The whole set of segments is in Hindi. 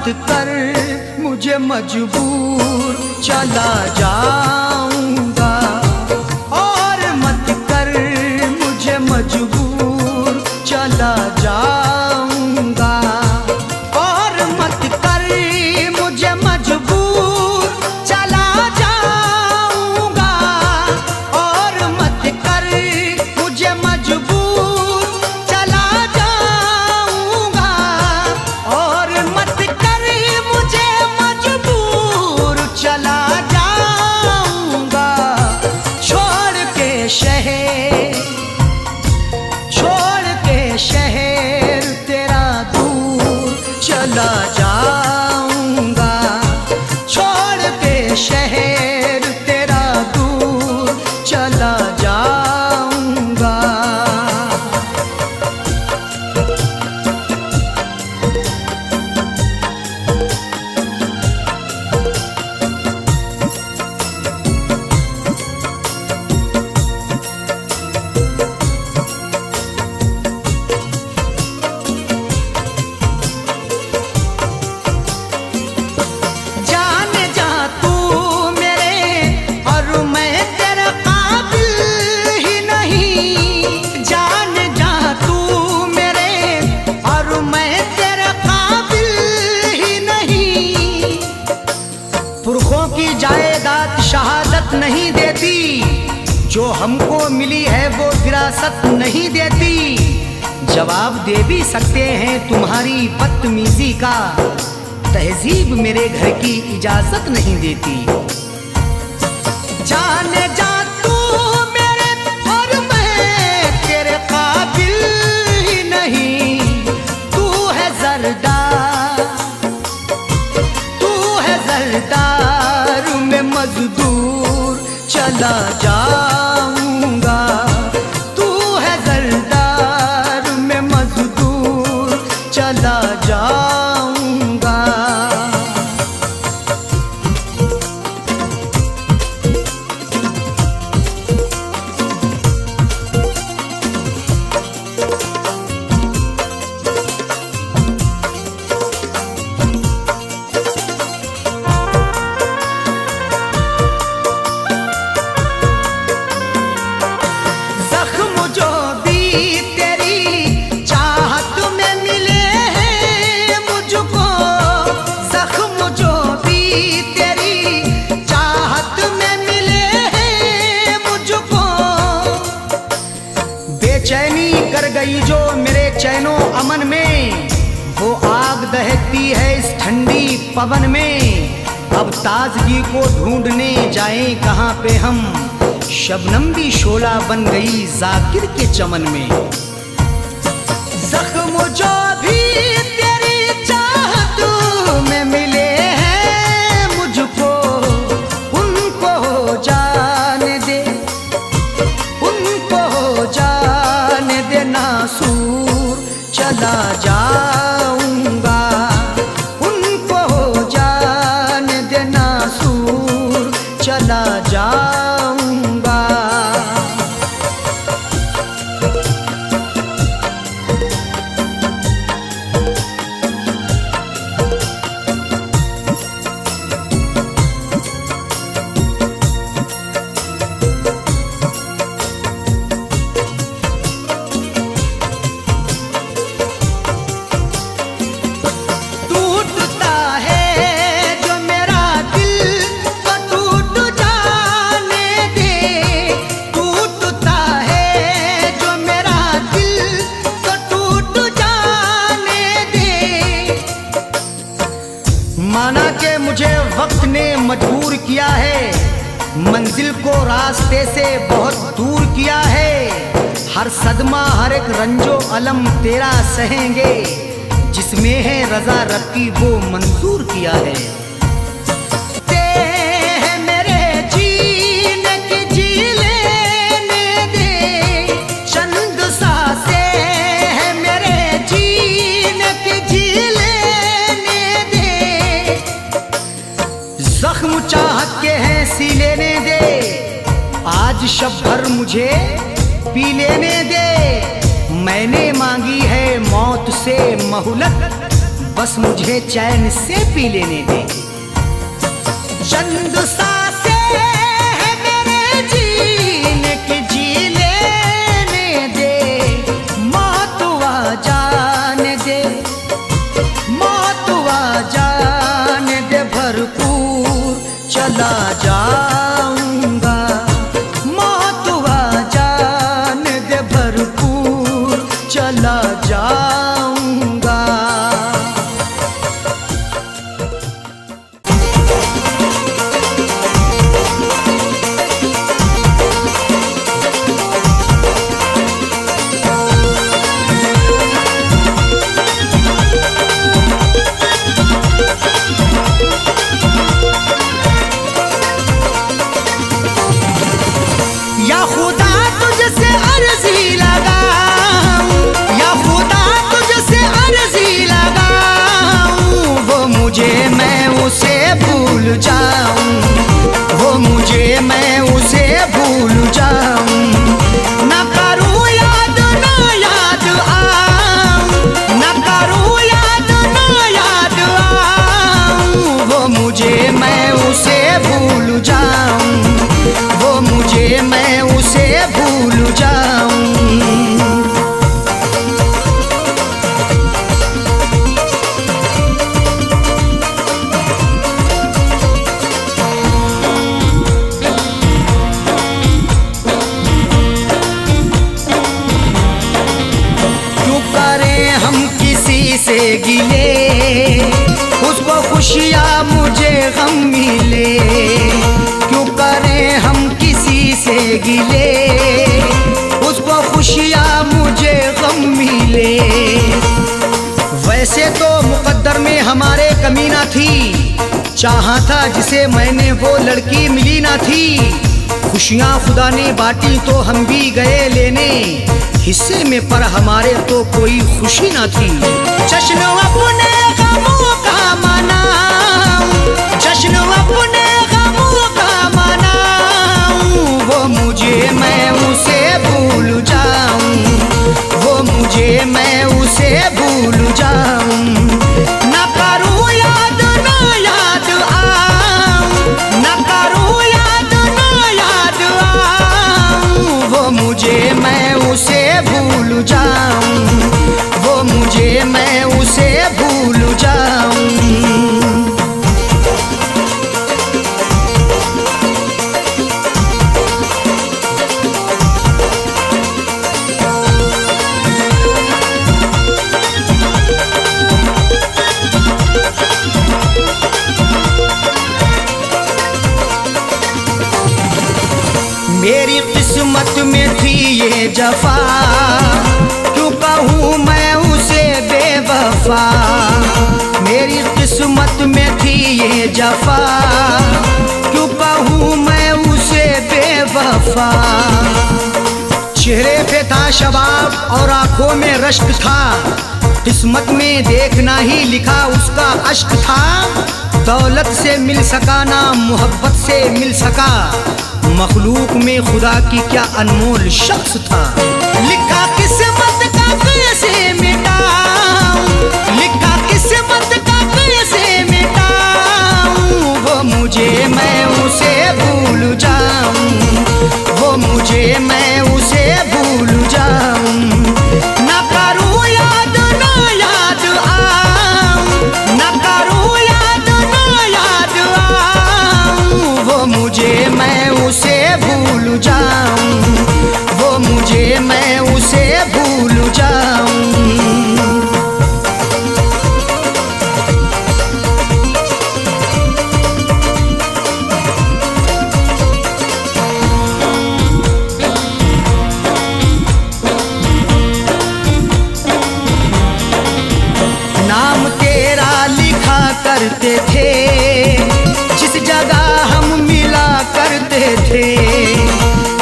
मत कर मुझे मजबूर, चला जाऊंगा। और मत कर मुझे मजबूर, चला जाऊंगा। और मत कर मुझे मजबूर, चला जाऊंगा। और मत कर मुझे मजबूर, चला जाऊंगा। और मत कर मुझे मजबूर, चला जाऊंगा। छोड़ के शहर, छोड़ के शहर तेरा दूर, चला जाऊंगा। छोड़ के शहर तेरा दूर, चला जाऊंगा। जाने जा तू मेरे और मैं तेरा काबिल ही नहीं। जाने जा तू मेरे और मैं तेरा काबिल ही नहीं। पुरखों की जायदाद शहादत नहीं देती, जो हमको मिली है वो विरासत नहीं देती। जवाब दे भी सकते हैं तुम्हारी बदतमीजी का, तहजीब मेरे घर की इजाजत नहीं देती। जाने जा तू मेरे और मैं तेरे काबिल ही नहीं। तू है जरदार, तू है जरदार में मजदूर, चला जाऊंगा। तू है जरदार में मजदूर, चला जाऊंगा। जख्म जो भी तेरी चाहत में मिले हैं मुझको, जख्म जो भी तेरी चाहत में मिले हैं मुझको। बेचैनी कर गई जो मेरे चैनो अमन में, वो आग दहकती है इस ठंडी पवन में। अब ताजगी को ढूंढने जाएं कहाँ पे हम, शबनम भी शोला बन गई जाकिर के चमन में। जख्म जो भी तेरी चाहत में मिले हैं मुझको, उनको जाने दे, उनको जाने दे नासूर, चला जाऊंगा। उनको जाने दे नासूर, चला जाऊंगा। टूटता है जो मेरा दिल तो टूट जाने दे। टूटता है जो मेरा दिल तो टूट जाने दे। माना कि मुझे वक्त ने मजबूर किया है, मंजिल को रास्ते से बहुत दूर किया है। हर सदमा हर एक रंजो अलम तेरा सहेंगे, जिसमें है रजा रब की वो मंजूर किया है। मेरे जीने की जी लेने दे, चंद सांसें हैं मेरे जीने की जी लेने दे। जख्म चाहत के हैं सी लेने दे, आज शब भर मुझे पी लेने दे। मैंने मांगी है मौत से मोहलत, बस मुझे चैन से पी लेने दे। चंद सांसें हैं मेरे जीने की, जी लेने दे। मौत आ जाने दे, मौत आ जाने दे, भरपूर चला जाऊंगा। मौत आ जाने दे, भरपूर चला जाऊंगा। या खुदा तुझसे अर्जी लगाऊं, या खुदा तुझसे अर्जी लगाऊं, वो मुझे मैं उसे भूल जाऊं, वो मुझे मैं उसे भूल जाऊं। न करूं याद न याद आऊं, न करूं याद न याद आऊं, वो मुझे मैं उसे भूल जाऊं, वो मुझे मैं उसे भूल जाऊं। क्यों करें हम किसी से गिले, उसको खुशियाँ मुझे गम मिले। क्यों करें हम किसी से गिले, उसको खुशियाँ मुझे गम मिले। वैसे तो मुकद्दर में हमारे कमी ना थी, चाहा था जिसे मैंने वो लड़की मिली ना थी। खुशियाँ खुदा ने बांटी तो हम भी गए लेने, हिस्से में पर हमारे तो कोई खुशी ना थी। जश्न अपने गमों का मनाऊं, जश्न अपने गमों का मनाऊं, वो मुझे मैं उसे भूल जाऊं, वो मुझे मैं उसे भूल जाऊं। न करूं याद न याद आऊं, न करूं याद न याद आऊं, वो मुझे मैं उसे भूल जाऊं, वो मुझे मैं उसे भूल जाऊं। मेरी किस्मत में थी ये जफा, क्यों कहूँ मैं उसे बेवफा। मेरी किस्मत में थी ये जफा, क्यों कहूँ मैं उसे बेवफा। चेहरे पे था शबाब और आंखों में रश्क था, किस्मत में देखना ही लिखा उसका अश्क था। दौलत से मिल सका ना मोहब्बत से मिल सका, मखलूक में खुदा की क्या अनमोल शख्स था। लिखा किस्मत का कैसे मिटाऊं, लिखा किस्मत का कैसे मिटाऊं, वो मुझे मैं उसे भूल जाऊं, वो मुझे मैं उसे भूल जाऊं। न करूं याद न याद आऊं, न करूं याद न याद आऊं, वो मुझे मैं उसे भूल जाऊं, वो मुझे मैं उसे भूल जाऊं। नाम तेरा लिखा करते थे, जिस जगह हम मिला करते थे।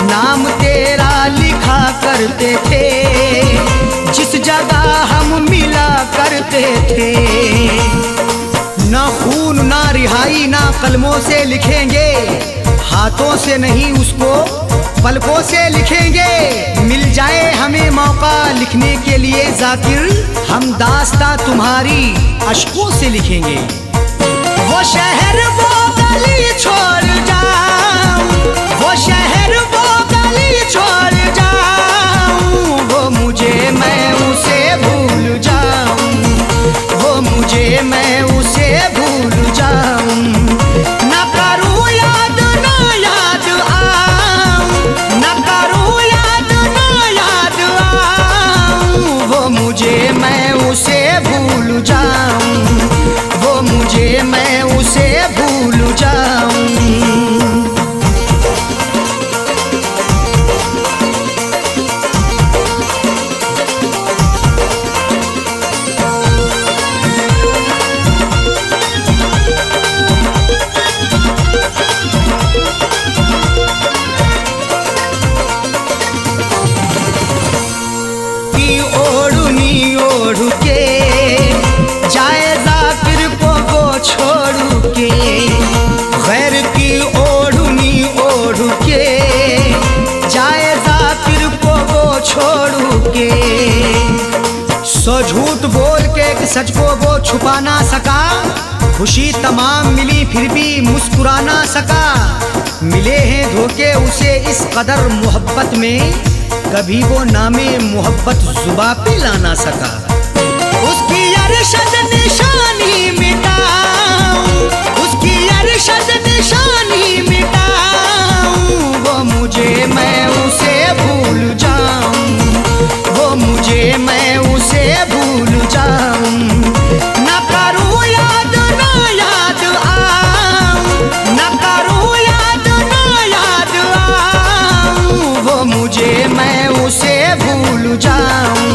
नाम तेरा लिखा करते थे, जिस जगह हम मिला करते थे। ना खून ना रिहाई ना कलमों से लिखेंगे, हाथों से नहीं उसको पलकों से लिखेंगे। मिल जाए हमें मौका लिखने के लिए जाकिर, हम दास्तां तुम्हारी अश्कों से लिखेंगे। वो शहर वो गली छोड़ जाऊं, वो शहर वो गली छोड़ जाऊं, वो मुझे मैं उसे भूल जाऊं, वो मुझे मैं उसे भूल जाऊं। ना करूं याद ना याद आऊं, ना करूं याद ना याद आऊं, वो मुझे मैं उसे भूल जाऊं, वो मुझे मैं उसे भूल जाऊं। झूठ बोल के सच को वो छुपा ना सका, खुशी तमाम मिली फिर भी मुस्कुरा ना सका। मिले हैं धोखे उसे इस कदर मोहब्बत में, कभी वो नामे मोहब्बत जुबां पे ला ना सका। उसकी अरशद निशानी मिटाऊं, उसकी अरशद निशानी मिटाऊं, वो मुझे मैं उसे भूल जाऊं, वो मुझे मैं उसे भूल जाऊं। ना करूं याद ना याद आऊं, ना करूं याद ना याद आऊं, वो मुझे मैं उसे भूल जाऊं,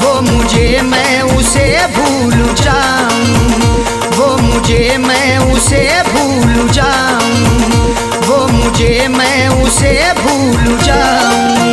वो मुझे मैं उसे भूल जाऊं, वो मुझे मैं उसे भूल जाऊं, वो मुझे मैं उसे भूल जाऊं।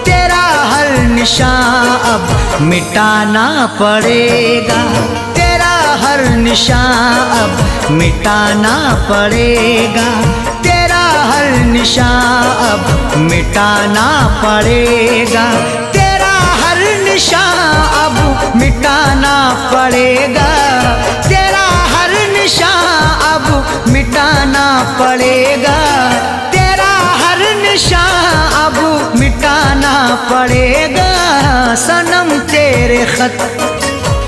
तेरा हर निशान अब मिटाना पड़ेगा, तेरा हर निशान अब मिटाना पड़ेगा, तेरा हर निशान अब मिटाना पड़ेगा, तेरा हर निशान अब मिटाना पड़ेगा, तेरा हर निशान अब मिटाना पड़ेगा, तेरा हर निशान अब मिटाना पड़ेगा। सनम तेरे खत,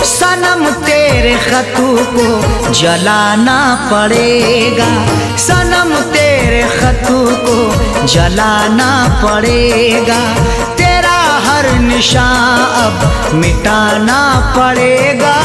सनम तेरे खतों को जलाना पड़ेगा, सनम तेरे खतों को जलाना पड़ेगा, तेरा हर निशान अब मिटाना पड़ेगा।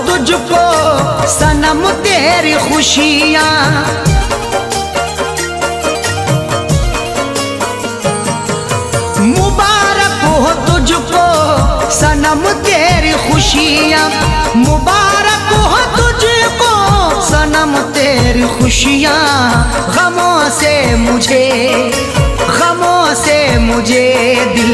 तुझको सनम तेरी खुशियाँ, मुबारक हो तुझको सनम तेरी खुशियाँ, मुबारक हो तुझको सनम तेरी खुशियाँ। गमों से मुझे दिल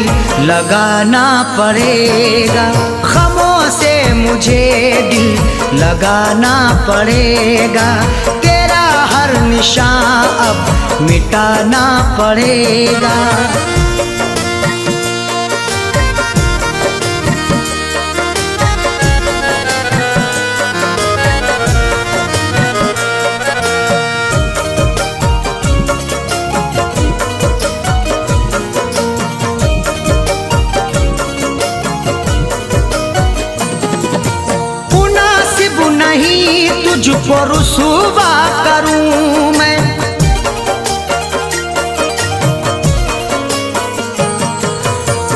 लगाना पड़ेगा, गमों से मुझे दिल लगाना पड़ेगा, तेरा हर निशान अब मिटाना पड़ेगा। तुझको रुसवा करूं मैं।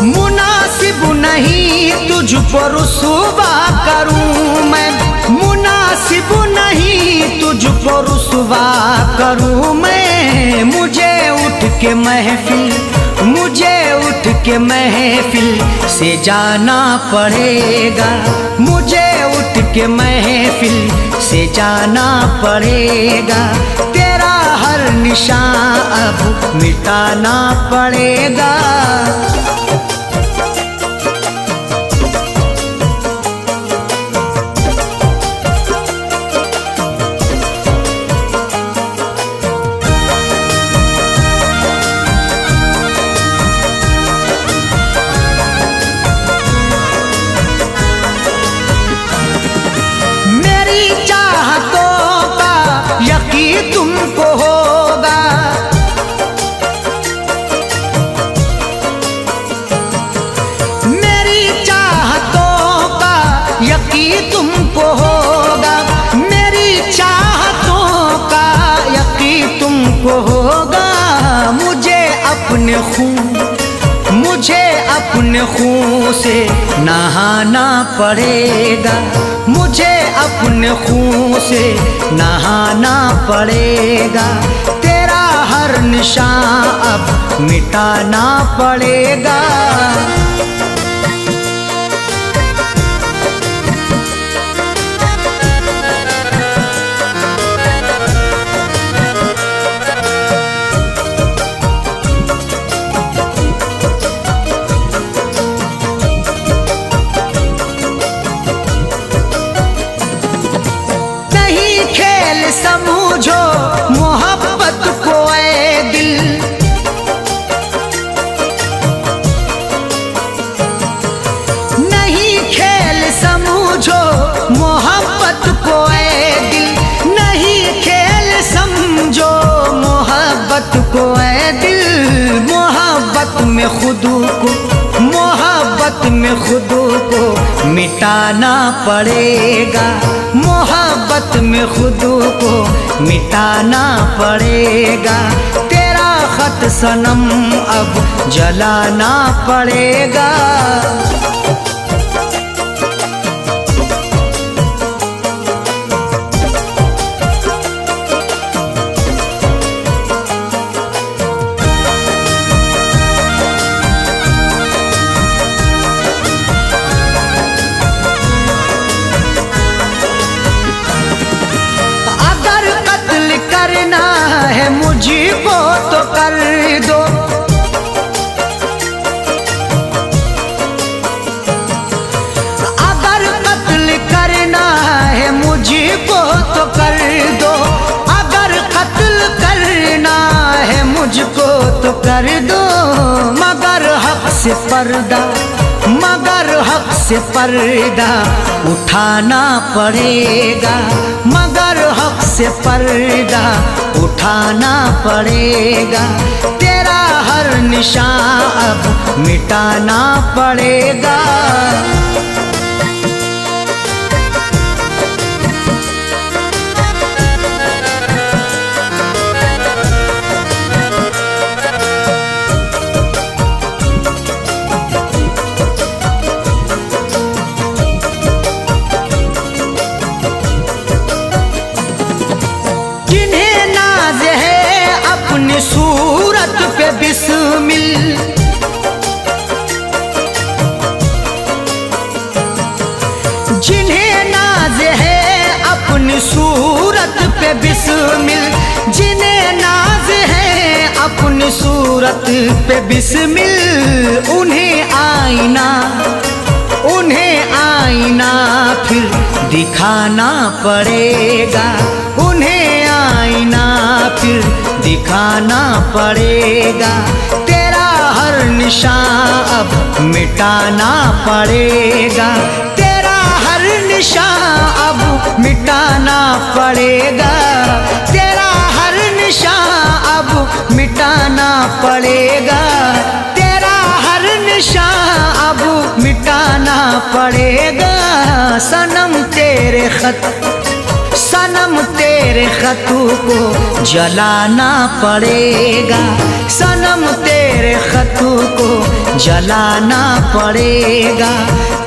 मुनासिब नहीं तुझको रुसवा करूं मैं, मुनासिब नहीं तुझको रुसवा करूं मैं। मुझे उठ के महफिल, मुझे उठ के महफिल से जाना पड़ेगा, मुझे उठ के महफिल से जाना पड़ेगा। तेरा हर निशान अब मिटाना पड़ेगा। तुमको होगा, मेरी चाहतों का यकीन तुमको होगा, मेरी चाहतों का यकीन तुमको होगा। मुझे अपने खून, मुझे अपने खून से नहाना पड़ेगा, मुझे अपने खून से नहाना पड़ेगा। तेरा हर निशान अब मिटाना पड़ेगा। समझो मोहब्बत को ऐ दिल, नहीं खेल समझो मोहब्बत को ऐ दिल, नहीं खेल समझो मोहब्बत को ऐ दिल। मोहब्बत में खुद को, मोहब्बत में खुद को मिटाना पड़ेगा, मोहब्बत में खुद को मिटाना पड़ेगा। तेरा खत सनम अब जलाना पड़ेगा। करना है मुझको तो कर दो, अगर कत्ल करना है मुझको तो कर दो, अगर कत्ल करना है मुझको तो कर दो। मगर हक से पर्दा, मगर हक से पर्दा उठाना पड़ेगा, मगर हक से पर्दा उठाना पड़ेगा। तेरा हर निशान अब मिटाना पड़ेगा। सूरत पे बिस्मिल, जिन्हें नाज है अपनी सूरत पे बिस्मिल, जिन्हें नाज है अपनी सूरत पे बिस्मिल। उन्हें आईना, उन्हें आईना फिर दिखाना पड़ेगा, उन्हें आईना फिर दिखाना पड़ेगा। तेरा हर निशान अब मिटाना पड़ेगा, तेरा हर निशान अब मिटाना पड़ेगा, तेरा हर निशान अब मिटाना पड़ेगा, तेरा हर निशान अब मिटाना पड़ेगा। सनम तेरे खत, सनम तेरे खतू को जलाना पड़ेगा, सनम तेरे खतू को जलाना पड़ेगा,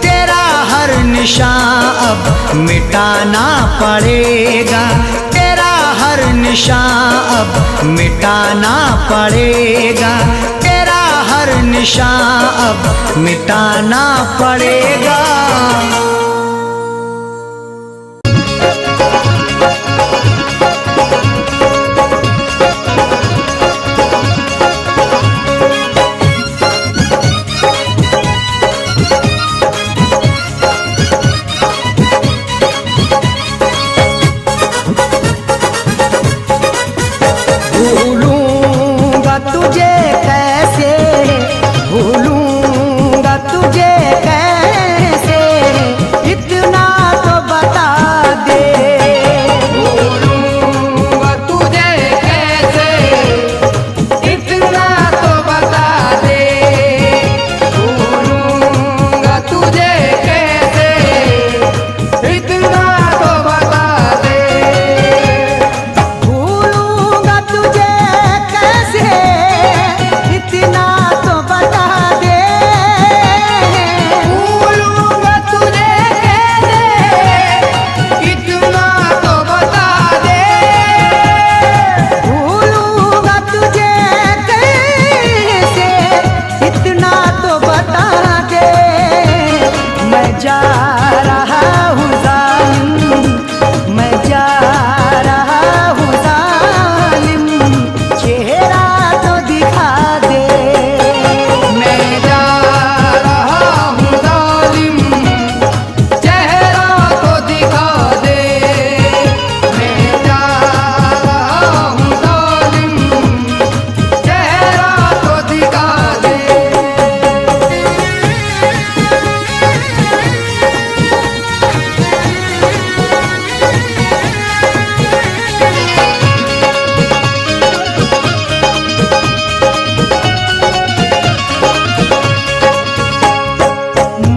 तेरा हर निशान अब मिटाना पड़ेगा, तेरा हर निशान अब मिटाना पड़ेगा, तेरा हर निशान अब मिटाना पड़ेगा। भूलूंगा तुझे कैसे, भूलूंगा तुझे कैसे, इतना तो बता दे। भूलूंगा तुझे कैसे, इतना तो बता दे। भूलूंगा तुझे कैसे, इतना तो बता दे। भूलूंगा तुझे कैसे, इतना तो बता दे। भूलूंगा तुझे कैसे, इतना तो बता दे। भूलूंगा तुझे कैसे, इतना तो बता दे। मैं जा रहा हूँ जालिम, मैं जा रहा हूँ जालिम, चेहरा तो दिखा दे। मैं जा रहा हूँ जालिम, चेहरा तो दिखा दे। मैं जा रहा हूँ जालिम, चेहरा तो दिखा दे।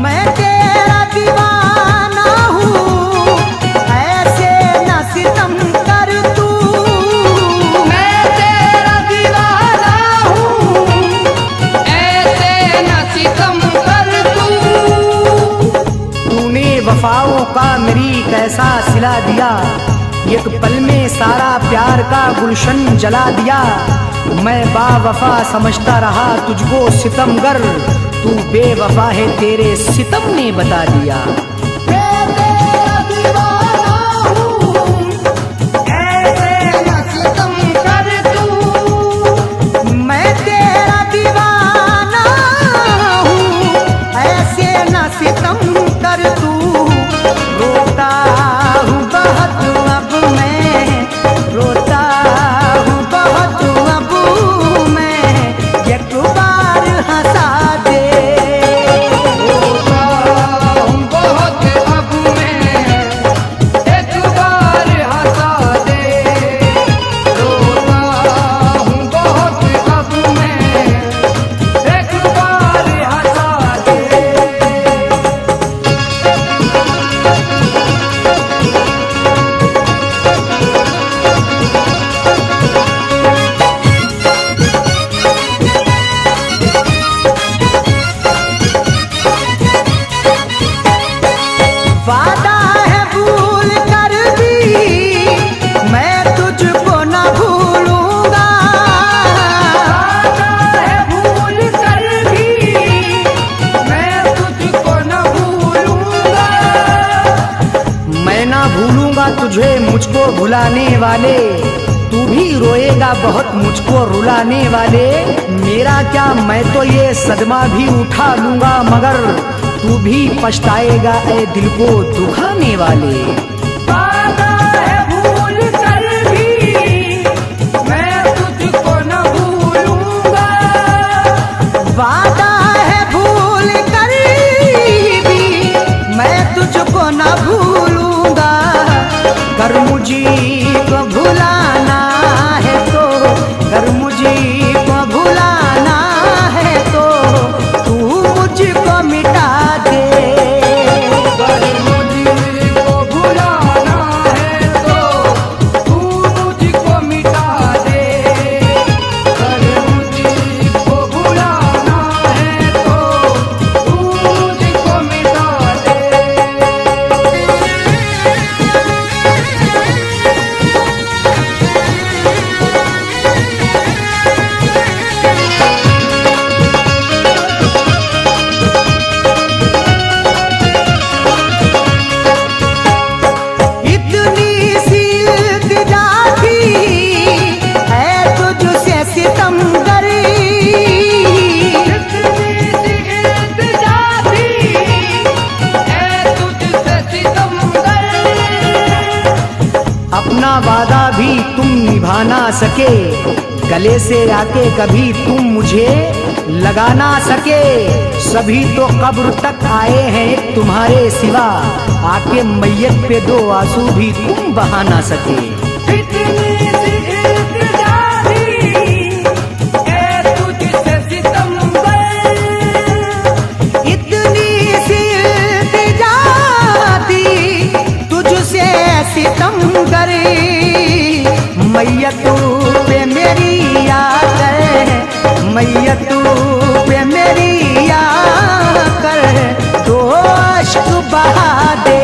मैं तेरा दीवाना हूँ, ऐसे न सितम कर तू। मैं तेरा दीवाना हूँ, ऐसे न सितम कर तू। तूने वफाओं का मेरी कैसा सिला दिया, एक पल में सारा प्यार का गुलशन जला दिया। मैं बावफा समझता रहा तुझको सितमगर, तू बेवफा है तेरे सितम ने बता दिया। मैं तेरा दीवाना हूँ, ऐसे न सितम कर तू। मैं तेरा दीवाना हूँ, ऐसे न सितम कर तू। रोता हूँ बहुत अब मैं, रोता हूँ बहुत अब मैं, एक बार हंसा दे। रोता हूँ बहुत अब मैं, एक बार हंसा दे। रोता हूँ बहुत अब मैं, एक बार हंसा दे। वादा है भूल कर भी मैं तुझको न भूलूंगा। वादा है भूल कर भी मैं तुझको न भूलूंगा। मैं ना भूलूंगा तुझे मुझको भुलाने वाले, तू भी रोएगा बहुत मुझको रुलाने वाले। मेरा क्या, मैं तो ये सदमा भी उठा लूंगा, मगर तू भी पछताएगा ए दिल को दुखाने वाले। वादा है भूल कर भी मैं तुझको न भूलूंगा। वादा है भूल कर भी मैं तुझको न भूलूंगा। कर मुझको भुलाना है तो, कर मुझको भुलाना है तो, तू मुझको मिटा दे। कर मुझको भुलाना है अपना वादा भी तुम निभा ना सके, गले से आके कभी तुम मुझे लगा ना सके। सभी तो कब्र तक आए हैं एक तुम्हारे सिवा, आके मैयत पे दो आंसू भी तुम बहा ना सके। सितमगर मैयत पे मेरी याद कर, मैयत पे मेरी याद कर, तो अश्क बहा दे।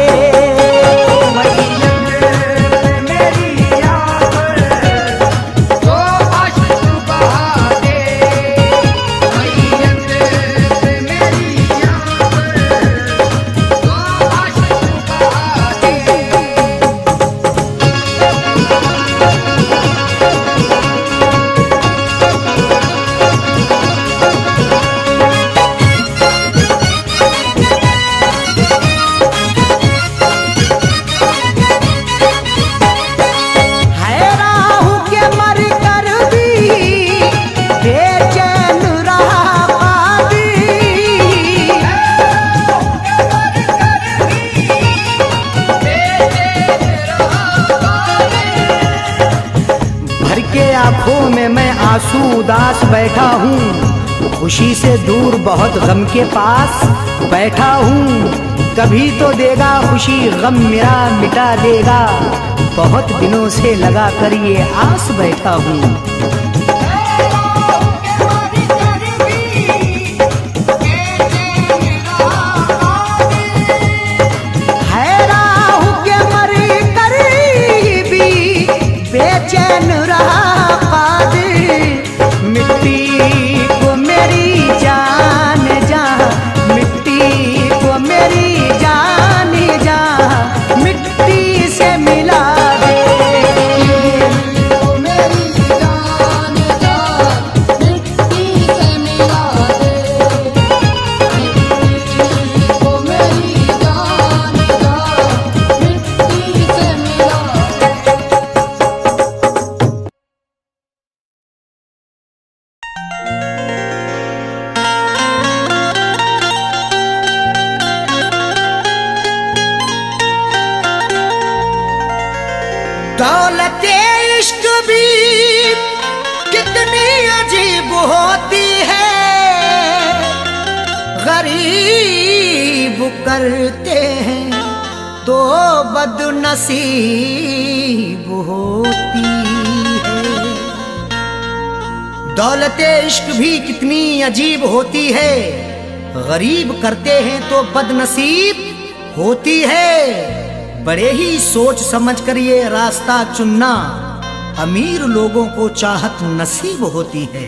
आंखों में मैं आंसू उदास बैठा हूँ, खुशी से दूर बहुत गम के पास बैठा हूँ। कभी तो देगा खुशी गम मेरा मिटा देगा, बहुत दिनों से लगा कर ये आस बैठा हूँ। बेचैन रहा कादिर, मिट्टी को मेरी जान जा, मिट्टी को मेरी जान जा, मिट्टी से मिला दे। दौलते इश्क भी कितनी अजीब होती है, गरीब करते हैं तो बदनसीब होती है। दौलते इश्क भी कितनी अजीब होती है, गरीब करते हैं तो बदनसीब होती है। बड़े ही सोच समझ कर ये रास्ता चुनना, अमीर लोगों को चाहत नसीब होती है।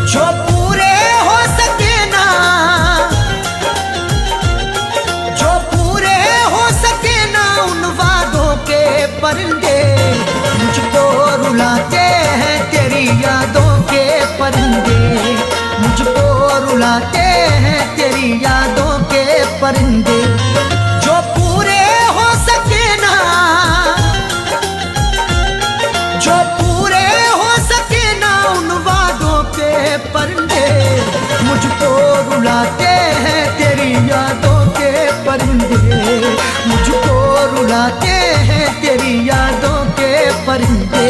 जो पूरे हो सके ना, जो पूरे हो सके ना उन वादों के परिंदे, मुझको रुलाते हैं तेरी यादों के परिंदे, मुझको रुलाते हैं तेरी यादों के परिंदे। जो पूरे हो सके ना, जो पूरे हो सके ना उन वादों के परिंदे, मुझको रुलाते हैं तेरी यादों के परिंदे, मुझको रुलाते हैं तेरी यादों के परिंदे।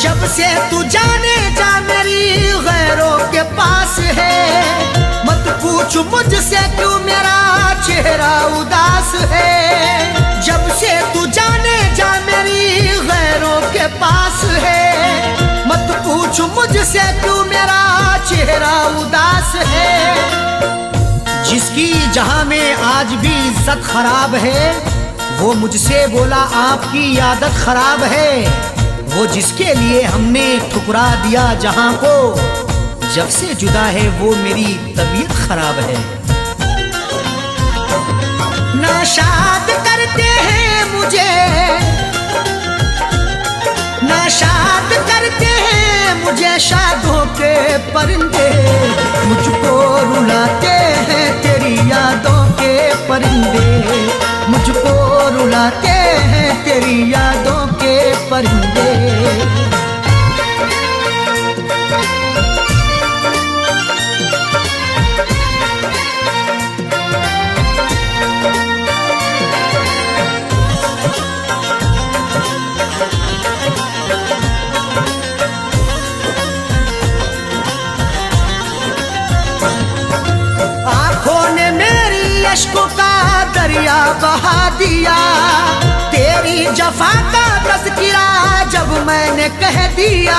जब से तू जाने जा मेरी गैरों के पास है, मत पूछ मुझसे क्यों मेरा चेहरा उदास है। जब से तू जाने जा मेरी गैरों के पास है, मत पूछ मुझसे से क्यों मेरा चेहरा उदास है। जिसकी जहां में आज भी इज्जत खराब है, वो मुझसे बोला आपकी आदत खराब है। वो जिसके लिए हमने ठुकरा दिया जहां को, जब से जुदा है वो मेरी तबीयत खराब है। नाशाद करते हैं मुझे, नाशाद करते हैं मुझे शादों के परिंदे। मुझको रुलाते हैं तेरी यादों के परिंदे, मुझको रुलाते हैं तेरी यादों के परिंदे। अश्कों का दरिया बहा दिया, तेरी जफा का तज़किरा जब मैंने कह दिया।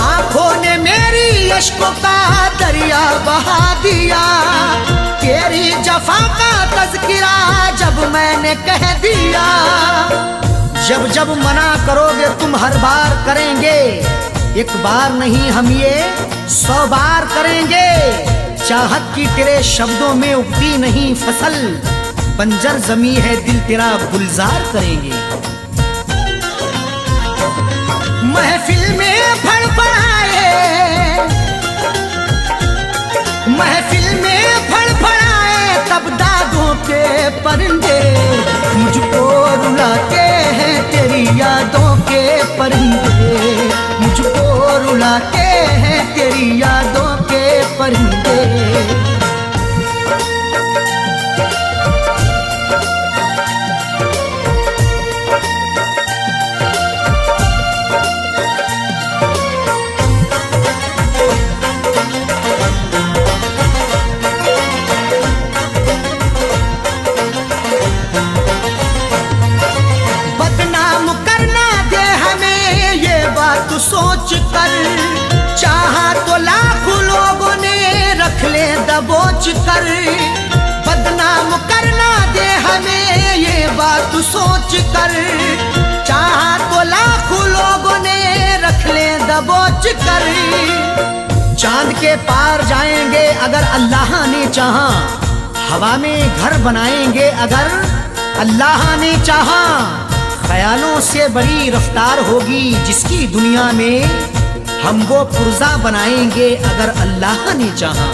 आंखों ने मेरी अश्कों का दरिया बहा दिया, तेरी जफा का तज़किरा जब मैंने कह दिया। जब जब मना करोगे तुम हर बार करेंगे, एक बार नहीं हम ये 100 बार करेंगे। चाहत की तेरे शब्दों में उगती नहीं फसल, बंजर जमी है दिल तेरा गुलजार करेंगे। महफिल में फड़फड़ाए, महफिल में फड़फड़ाए तब दागों के परिंदे। मुझको रुलाते हैं तेरी यादों के परिंदे, मुझको रुलाते हैं तेरी यादों के परिंदे। बदनाम करना दे हमें ये बात सोच कर, चाहा तो लाखों लोगों ने रख ले दबोच कर। बदनाम करना दे हमें ये बात सोच कर, चाहा तो लाखों लोगों ने रख ले दबोच कर। चांद के पार जाएंगे अगर अल्लाह ने चाहा, हवा में घर बनाएंगे अगर अल्लाह ने चाहा। ख्यालों से बड़ी रफ्तार होगी जिसकी दुनिया में, हम वो पुर्जा बनाएंगे अगर अल्लाह ने चाहा।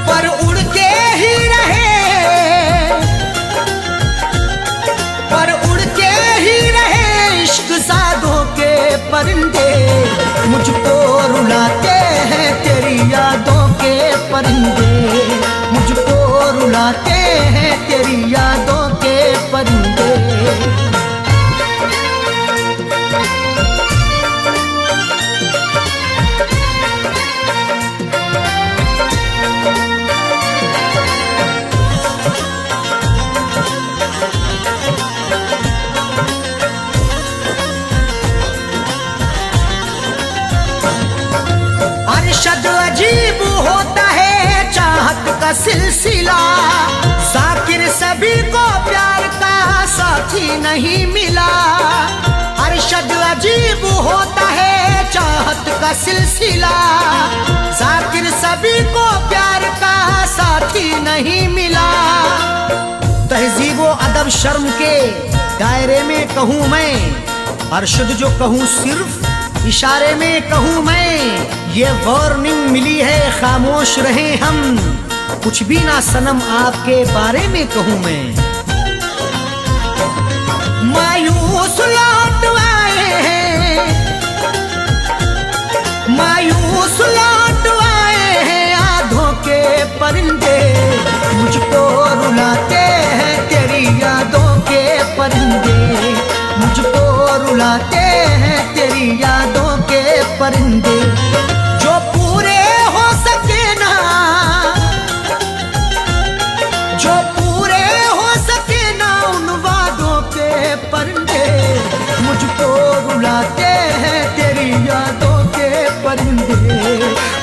पर उड़ के ही रहे, पर उड़ के ही रहे इश्क सादों के परिंदे। मुझको रुलाते हैं तेरी यादों के परिंदे, मुझको रुलाते हैं तेरी यादों के परिंदे। अरशद अजीब होता है चाहत का सिलसिला, जाकिर सभी को प्यार का साथी नहीं मिला। अरशद अजीब होता है चाहत का सिलसिला, जाकिर सभी को प्यार का साथी नहीं मिला। तहजीब व अदब शर्म के दायरे में कहूँ मैं, अरशद जो कहूँ सिर्फ इशारे में कहूँ मैं। ये वार्निंग मिली है खामोश रहे हम, कुछ भी ना सनम आपके बारे में कहूँ मैं। मायूस लौट आए हैं, मायूस लौट आए हैं आधों के परिंदे। मुझको रुलाते हैं तेरी यादों के परिंदे, मुझको रुलाते हैं तेरी यादों के परिंदे। जो पूरे हो सके ना, जो पूरे हो सके ना उन वादों के परिंदे। मुझको रुलाते हैं तेरी तेरी यादों के परिंदे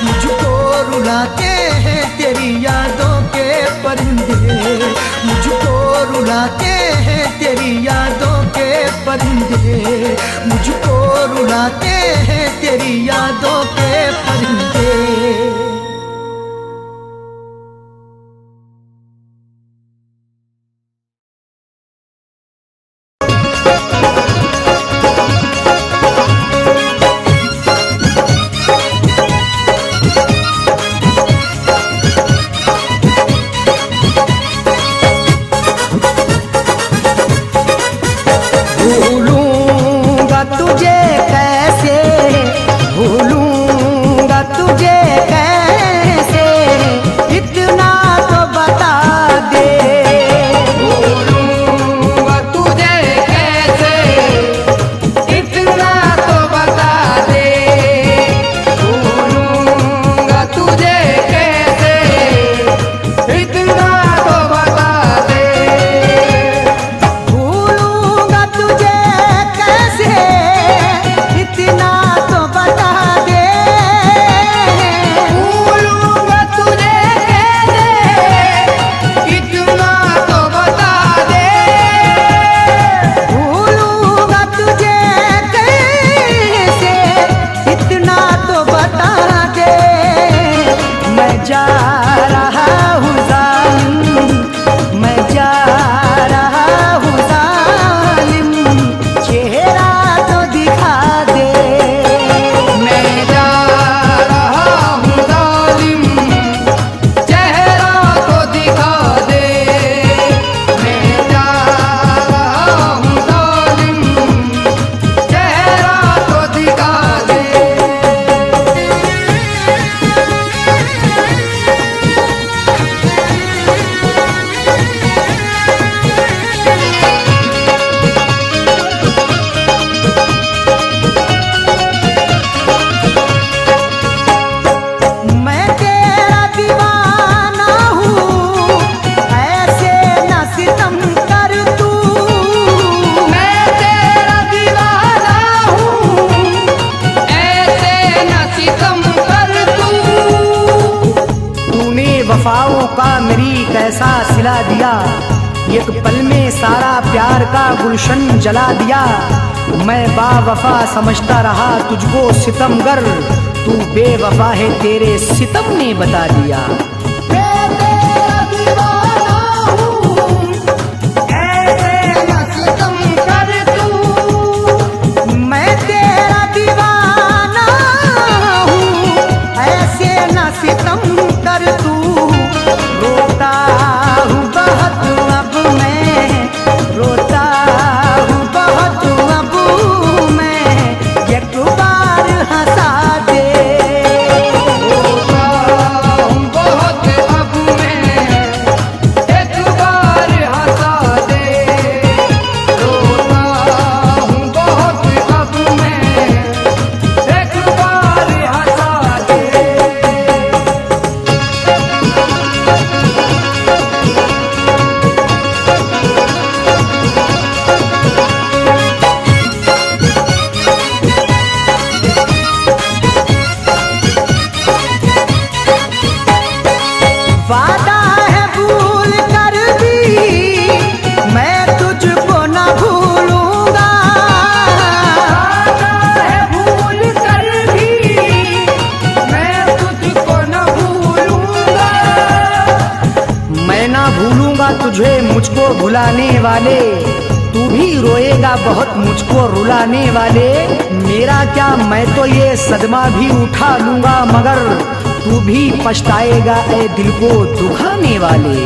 मुझको रुलाते हैं, तेरी यादों के परिंदे मुझको रुलाते हैं, तेरी यादों के परिंदे मुझको रुलाते हैं, तेरी यादों के परिंदे। भूलूंगा तुझे कैसे, भूलूंगा तुझे कैसे, इतना तो बता दे। भूलूंगा तुझे कैसे, इतना तो बता दे। भूलूंगा तुझे कैसे, इतना तो बता दे। भूलूंगा तुझे कैसे, इतना तो बता दे। भूलूंगा तुझे कैसे, इतना तो बता दे। भूलूंगा तुझे कैसे, इतना तो बता दे। मैं जा रहा हूँ जालिम, मैं जा रहा हूँ जालिम, चेहरा तो दिखा दे। मैं जा रहा हूँ जालिम, चेहरा तो दिखा दे। मैं जा रहा हूँ जालिम, चेहरा तो दिखा दे। मैं तेरा दीवाना हूँ, ऐसे न सितम कर तू। मैं तेरा दीवाना हूँ, ऐसे न सितम कर तू। तूने वफाओं का मेरी कैसा सिला दिया, एक पल में सारा प्यार का गुलशन जला दिया। मैं बावफा समझता रहा तुझको सितमगर, तू बेवफा है तेरे सितम ने बता दिया। मैं तेरा दीवाना हूँ, ऐसे न सितम कर तू। मैं तेरा दीवाना हूँ, ऐसे न सितम कर तू। रोता हूँ बहुत अब मैं, रोता हूँ बहुत अब मैं, एक बार हंसा दे। रोता हूँ बहुत अब मैं, एक बार हंसा दे। रोता हूँ बहुत अब मैं, एक बार हंसा दे। वादा है भूल कर भी मैं तुझको न भूलूंगा। वादा है भूल कर भी मैं तुझको न भूलूंगा। मैं ना भूलूंगा तुझे मुझको भुलाने वाले, तू भी रोएगा बहुत मुझको रुलाने वाले। मेरा क्या मैं तो ये सदमा भी उठा लूंगा, मगर तू भी पछताएगा ए दिल को दुखाने वाले।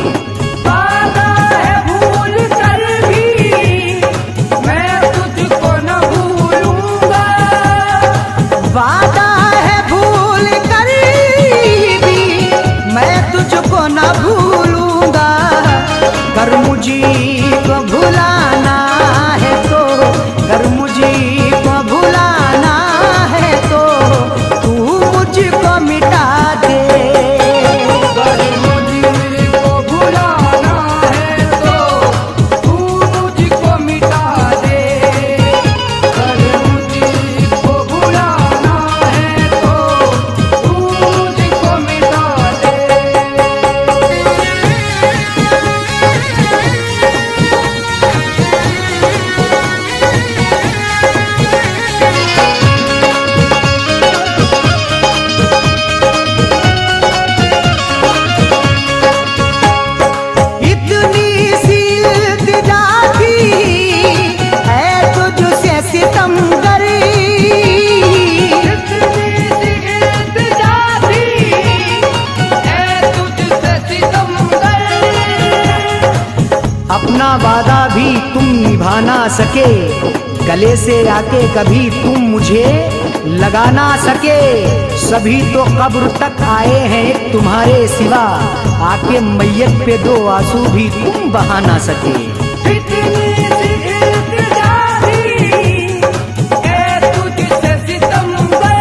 वादा है भूल कर भी मैं तुझको न भूलूंगा। वादा है भूल कर भी मैं तुझको न भूलूंगा। कर मुझको भुलाना है तो, कर मुझको भुलाना है तो, तू मुझको मिटा दे। अगर मुझको भुला निभा ना सके, गले से आके कभी तुम मुझे लगा ना सके। सभी तो कब्र तक आए हैं एक तुम्हारे सिवा, आके मैयत पे दो आंसू भी तुम बहा ना सके। इतनी सी इल्तिजा थी ए तुझसे सितमगर,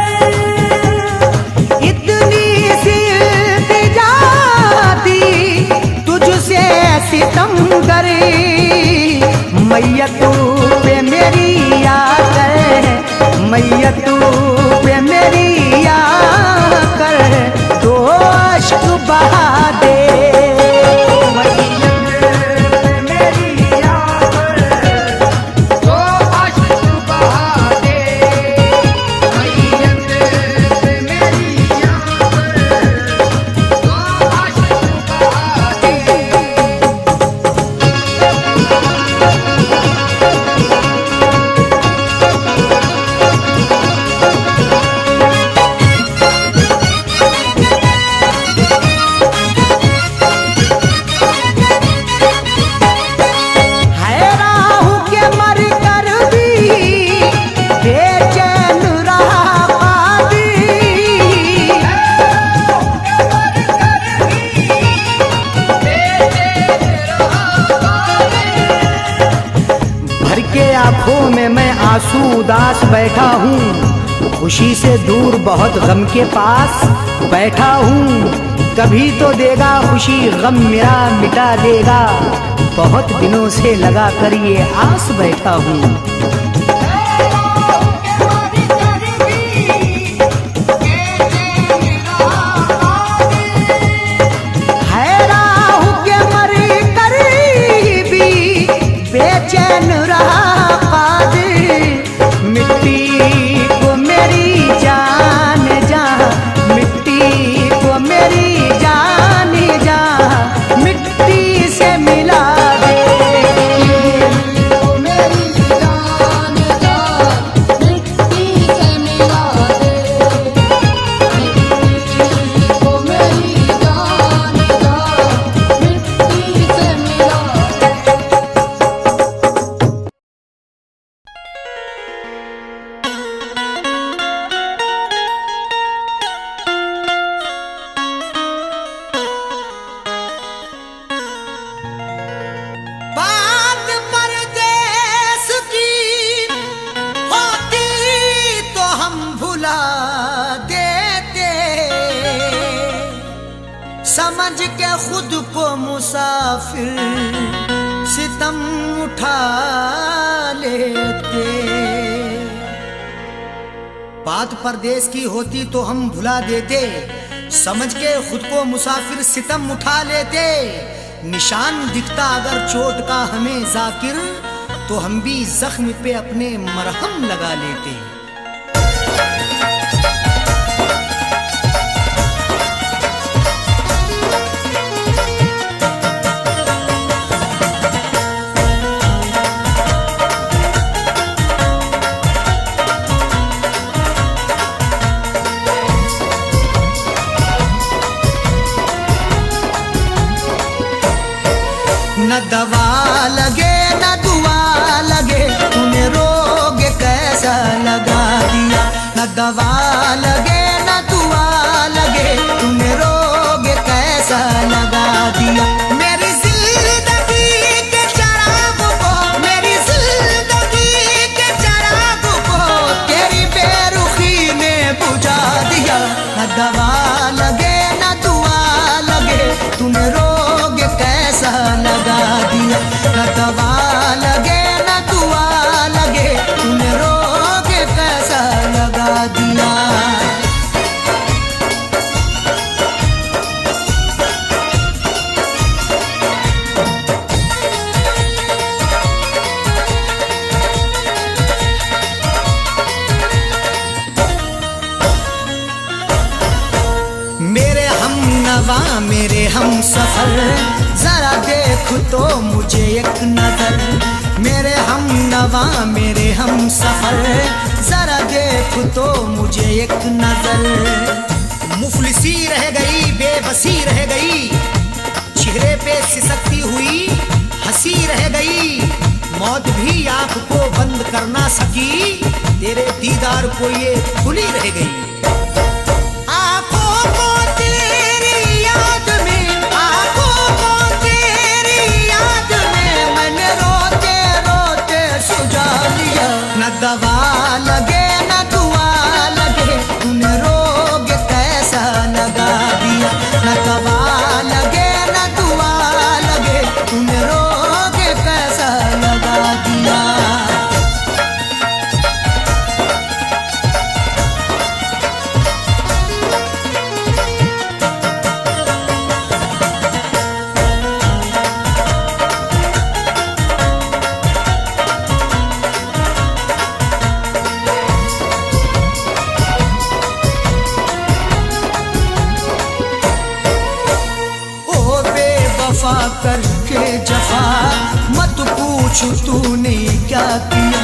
इतनी सी इल्तिजा थी तुझसे सितमगर, मैयत पे मेरी याद है, मैयत पे मेरी याद कर दो अश्क बहा दे। आंखों में मैं आंसू उदास बैठा हूँ, खुशी से दूर बहुत गम के पास बैठा हूँ। कभी तो देगा खुशी गम मेरा मिटा देगा, बहुत दिनों से लगा कर ये आस बैठा हूँ। बेचैन रहा कादिर, मिट्टी को मेरी जान जा, मिट्टी को मेरी जान जा, मिट्टी से मिला दे। मेरी जान जा, मिट्टी से मिला दे, मिट्टी को मेरी जान जा, मिट्टी से मिला दे। बात परदेस की होती तो हम भुला देते, समझ के खुद को मुसाफिर सितम उठा लेते। बात परदेस की होती तो हम भुला देते, समझ के खुद को मुसाफिर सितम उठा लेते। निशान दिखता अगर चोट का हमें जाकिर, तो हम भी जख्म पे अपने मरहम लगा लेते। न दवा लगे न दुआ लगे, तूने रोग कैसा लगा दिया। न दवा लगे न दुआ लगे, तूने रोग कैसा लगा दिया। मेरी जिंदगी के चराग को, मेरी जिंदगी के चराग को तेरी बेरुखी ने बुझा दिया। न दवा लगे न दुआ लगे, तूने रोग कैसा लगा दिया। न दवा लगे न दुआ लगे, तूने रोग कैसा लगा दिया। मेरे हम नवा मेरे हम सफर, जरा देख तो मुझे एक नजर। मेरे हम नवा मेरे हम सफर, जरा देख तो मुझे एक नजर। मुफलिसी रह गई बेबसी रह गई, चेहरे पे सिसकती हुई हंसी रह गई। मौत भी आंख को बंद कर ना सकी, तेरे दीदार को ये खुली रह गई। आंखों को तेरी याद में, आंखों को तेरी याद में मैंने रोते रोते सुझा लिया। न दवा लगे न दुआ लगे, तूने रोग कैसा लगा दिया। न दवा लगे न दुआ लगे, तूने रोग कैसा लगा दिया। वफा करके जफा मत पूछ तूने क्या किया।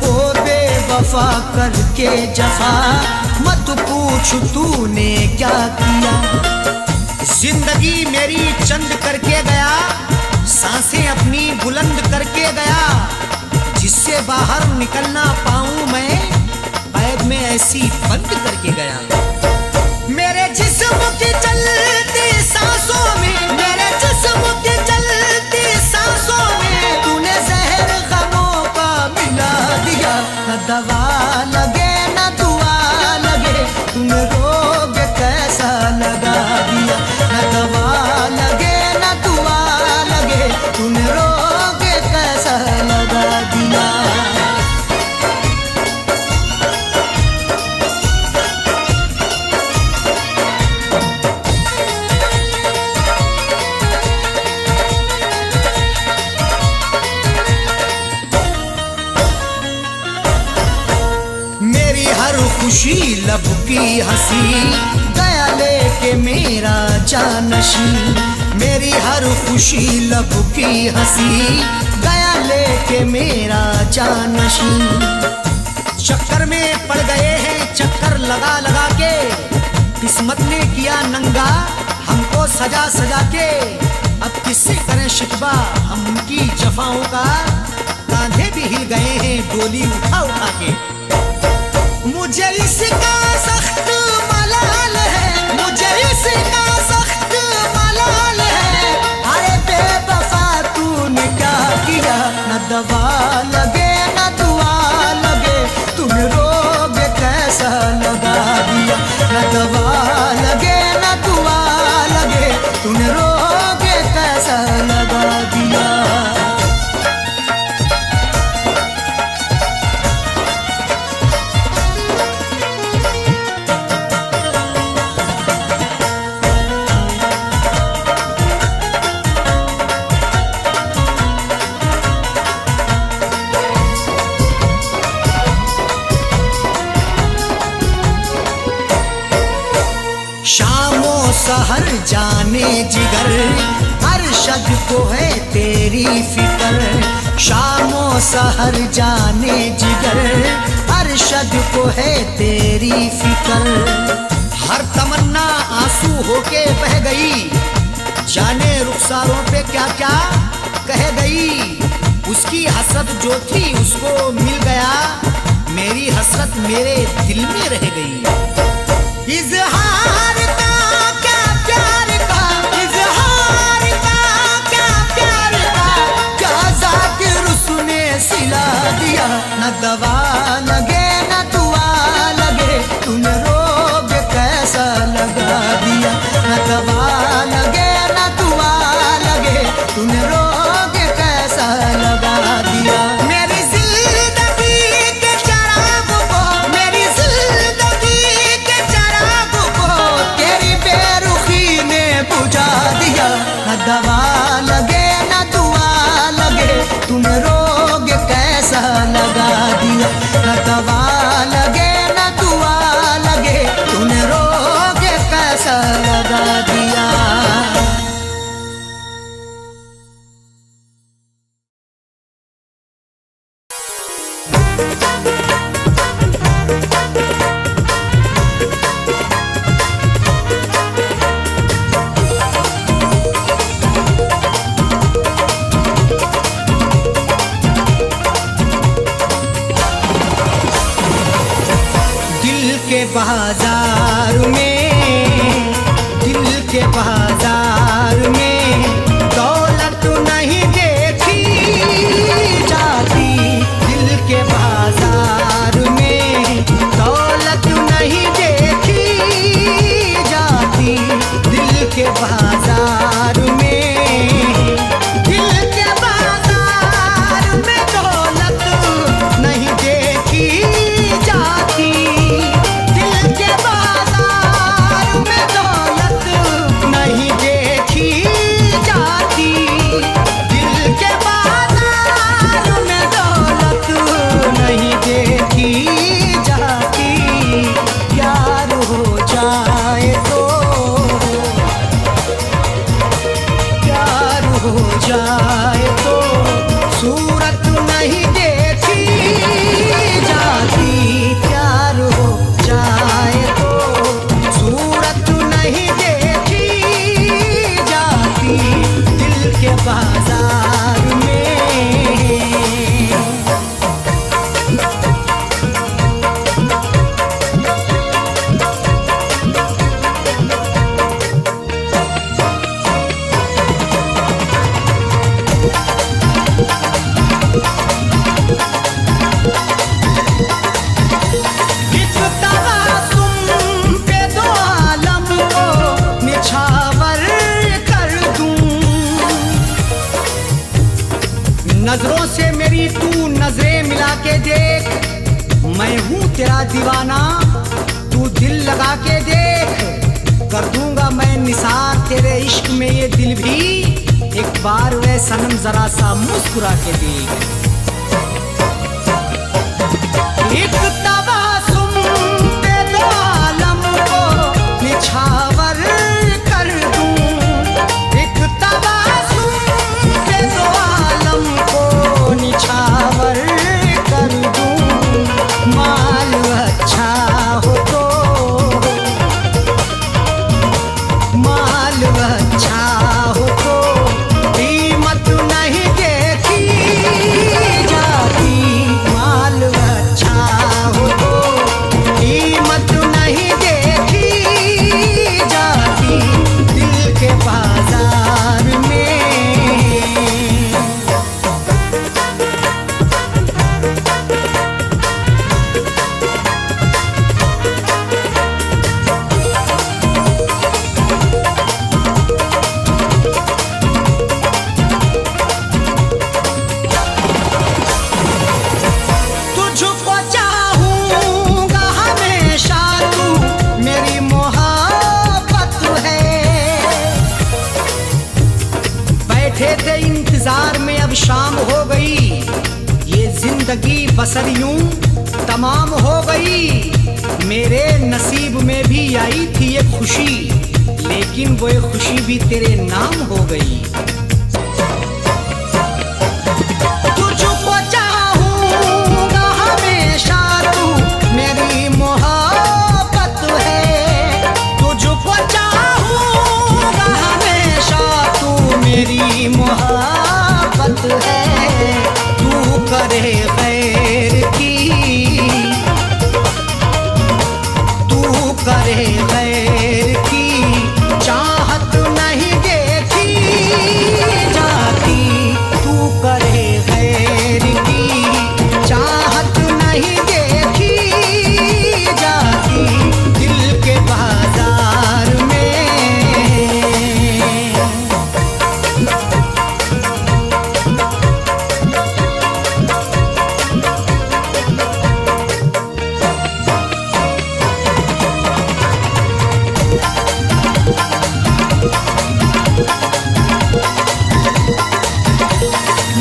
ओ बेवफा करके जफा मत पूछ तूने क्या किया। जिंदगी मेरी चंद करके गया, सांसें अपनी बुलंद करके गया। जिससे बाहर निकलना पाऊं मैं, कैद में ऐसी बंद करके गया। मेरे जिस्म की चलती सांसों में, मेरे जिस्म की चलती सांसों में तूने जहर गमों का मिला दिया। न दवा लगे न दुआ लगे, तूने रोग कैसा लगा दिया। न दवा लगे न दुआ लगे, तूने रोग कैसा लगा दिया। खुशी लब की हंसी गया लेके मेरा जानशी। मेरी हर खुशी लब की हंसी गया लेके मेरा जानशी। चक्कर में पड़ गए हैं चक्कर लगा लगा के, किस्मत ने किया नंगा हमको सजा सजा के। अब किससे करें शिकवा हम उनकी जफाओं का, कांधे भी हिल गए हैं डोली उठा उठा के। मुझे इसका सख्त मलाल है, मुझे इसका सख्त मलाल है। अरे बेवफा तूने क्या किया। न दवा लगे न दुआ लगे, तुम रोग कैसा लगा दिया। न दवा लगे न दुआ लगे, तूने रोग कैसा लगा दिया। सहर जाने जिगर अरशद को है तेरी फिक्र। शामो सहर जाने जिगर अरशद को है तेरी फिक्र। हर तमन्ना आंसू होके बह गई, जाने रुखसारों पे क्या क्या कह गई। उसकी हसरत जो थी उसको मिल गया, मेरी हसरत मेरे दिल में रह गई। इज़हार का क्या प्यार का, इज़हार का क्या प्यार का, क्या ज़ाकिर उसने सिला दिया। न दवा लगे न दुआ लगे, तूने रोग कैसा लगा दिया। न दवा लगे न दुआ लगे, तूने रोग कैसा लगा दिया। मेरी जिंदगी के चराग को, मेरी जिंदगी के चराग को तेरी बेरुखी ने बुझा दिया। न दवा लगे न दुआ लगे, तूने रोग कैसा लगा दिया। न दवा लगे न दुआ लगे, तूने रोग कैसा लगा दिया। बाजार में, दिल के बाजार में दौलत नहीं देखी जाती। दिल के बाजार में दौलत नहीं देखी जाती। दिल के बाजार में, दिल के बाजार में दौलत नहीं देखी जाती। दिल के बाजार में दौलत नहीं देखी जाती। दिल के बाजार में दौलत नहीं देखी जाती। प्यार हो जाए तो, प्यार हो जाए तो सूरत नहीं देखी जाती। प्यार हो जाए तो सूरत नहीं देखी जाती। दिल के बाजार में। एक तबासुम पे दो आलम को निछावर कर दूं। नजरों से मेरी तू नजरें मिला के देख। मैं हूँ तेरा दीवाना, तू दिल लगा के देख। कर दूंगा मैं निसार तेरे इश्क में ये दिल भी। एक बार वे सनम जरा सा मुस्कुरा के देख। एक तबासुम पे दो आलम को निछावर कर दूं। एक तबासुम पे दो आलम को निछावर कर दूं। माल अच्छा हो तो, माल अच्छा हो तो कीमत नहीं देखी जाती। माल अच्छा हो तो कीमत नहीं देखी जाती। दिल के बाजार में। तुझको चाहूंगा हमेशा, तू मेरी मोहब्बत है। बैठे थे इंतजार में अब शाम हो गई। ये जिंदगी बसर यूं तमाम हो गई। मेरे नसीब में भी आई थी ये खुशी, लेकिन वो ये खुशी भी तेरे नाम हो गई। तुझको चाहूंगा हमेशा, तू मेरी मोहब्बत है। तुझको चाहूंगा हमेशा, तू मेरी मोहब्बत है। तू करे गैर की, तू करे गैर की चाहत नहीं देखी जाती। तू करे गैर की चाहत नहीं देखी जाती। दिल के बाजार में।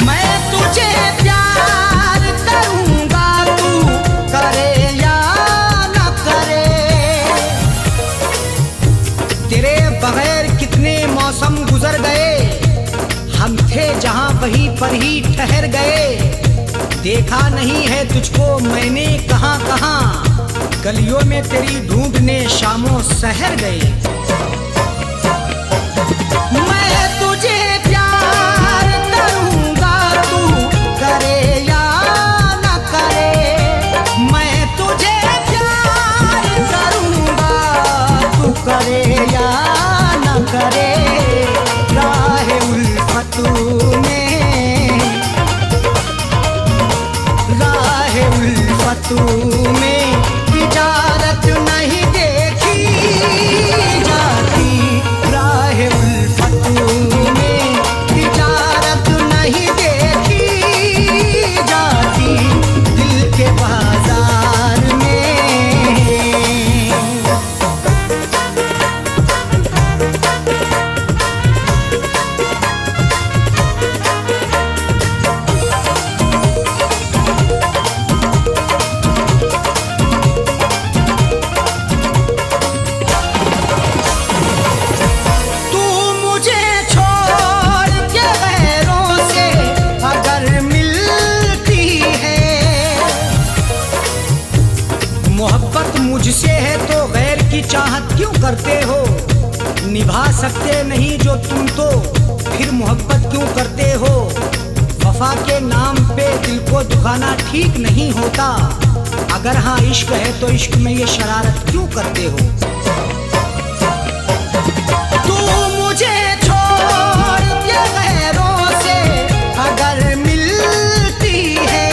मैं तुझे प्यार करूंगा, तू करे या न करे। तेरे बगैर कितने मौसम गुजर गए। हम थे जहां वहीं पर ही ठहर गए। देखा नहीं है तुझको मैंने कहां कहां। गलियों में तेरी ढूंढने शामों सहर गए। मैं तुझे प्यार करूंगा, तू करे या न करे। मैं तुझे प्यार करूंगा। उल्फत में तिजारत नहीं देखी जाती, राह उल्फत में तिजारत नहीं देखी जाती, दिल के बाजार में। तू मुझे छोड़ के गैरों से अगर मिलती है, मोहब्बत मुझसे है तो गैर की चाहत क्यों करते हो? निभा सकते नहीं जो तुम तो फिर मोहब्बत क्यों करते हो? वफा के नाम पे दिल को दुखाना ठीक नहीं होता, अगर हाँ इश्क है तो इश्क में ये शरारत क्यों करते हो? तू मुझे छोड़ के गैरों से अगर मिलती है,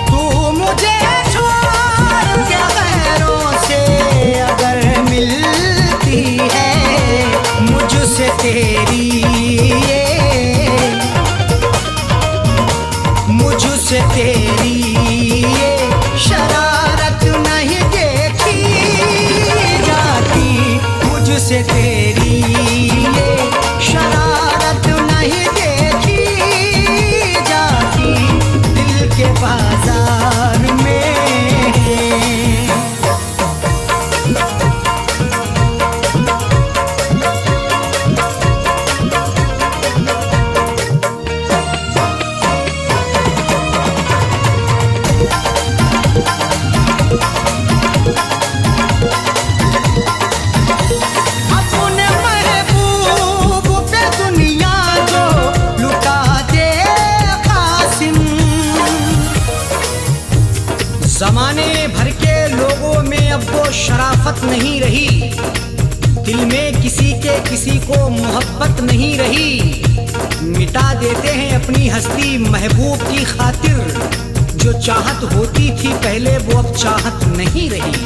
तू मुझे छोड़ के गैरों से अगर मिलती है, मुझसे तेरी मुझसे तेरी ये शरारत नहीं देखी जाती, मुझसे तेरी ये शरारत नहीं देखी जाती, दिल के बाजार में। अपने महबूब पे दुनिया जो लुटा दे कासिम, जमाने भर के लोगों में अब वो शराफत नहीं रही, दिल में किसी के किसी को मोहब्बत नहीं रही, मिटा देते हैं अपनी हस्ती महबूब की खातिर, जो चाहत होती थी पहले वो अब चाहत नहीं रही।